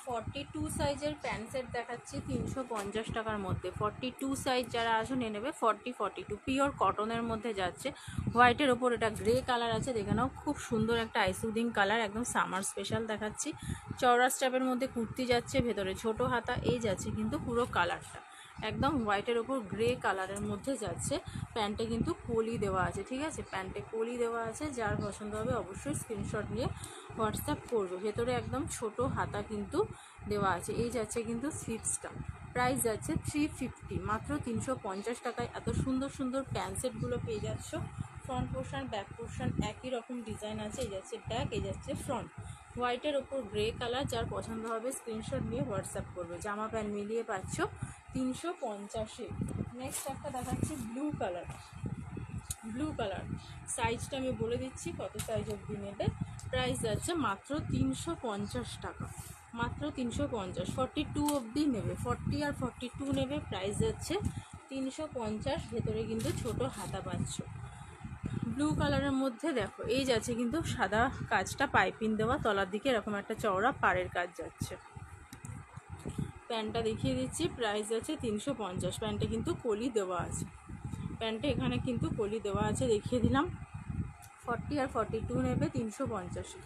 42 সাইজের pant set দেখাচ্ছি 350 টাকার মধ্যে। 42 সাইজ যারা আছো নিয়ে নেবে। 42 পিওর কটনের মধ্যে যাচ্ছে, হোয়াইটের ওপর এটা গ্রে কালার আছে, দেখে নাও খুব সুন্দর একটা আইসুদিং কালার, একদম সামার স্পেশাল দেখাচ্ছি। চওড়া স্ট্যাপের মধ্যে কুর্তি যাচ্ছে, ভেতরে ছোট হাতা, এই যাচ্ছে কিন্তু পুরো কালারটা একদম হোয়াইটের ওপর গ্রে কালারের মধ্যে যাচ্ছে। প্যান্টে কিন্তু কলি দেওয়া আছে, ঠিক আছে, প্যান্টে কলি দেওয়া আছে। যার পছন্দ হবে অবশ্যই স্ক্রিনশট নিয়ে হোয়াটসঅ্যাপ করবে। ভেতরে একদম ছোট হাতা কিন্তু দেওয়া আছে, এই যাচ্ছে কিন্তু স্লিভসটা। প্রাইস যাচ্ছে 350, মাত্র 350 টাকায় এত সুন্দর সুন্দর প্যান্ট সেটগুলো পেয়ে যাচ্ছ। ফ্রন্ট পোর্শন ব্যাক পোর্শন একই রকম ডিজাইন আছে, এই যাচ্ছে ব্যাক, এই যাচ্ছে ফ্রন্ট। হোয়াইটের ওপর গ্রে কালার, যার পছন্দ হবে স্ক্রিনশট নিয়ে হোয়াটসঅ্যাপ করবে। জামা প্যান্ট মিলিয়ে পাচ্ছ 350-এ। নেক্সট একটা দেখাচ্ছি ব্লু কালার। ব্লু কালার সাইজটা আমি বলে দিচ্ছি কত সাইজ অবধি নেবে। প্রাইস যাচ্ছে মাত্র 350 টাকা, মাত্র 350। 42 অবধি নেবে, 40 আর 42 নেবে। প্রাইস যাচ্ছে 350। ভেতরে কিন্তু ছোট হাতা পাচ্ছ। ব্লু কালারের মধ্যে দেখো এই যাচ্ছে কিন্তু সাদা কাজটা পাইপিং দেওয়া, তলার দিকে এরকম একটা চওড়া পাড়ের কাজ যাচ্ছে। প্যান্টটা দেখিয়ে দিচ্ছি, প্রাইস আছে 350। প্যান্টে কিন্তু কলি দেওয়া আছে, প্যান্টে এখানে কিন্তু কলি দেওয়া আছে, দেখিয়ে দিলাম। 40 আর 42 নেবে 350।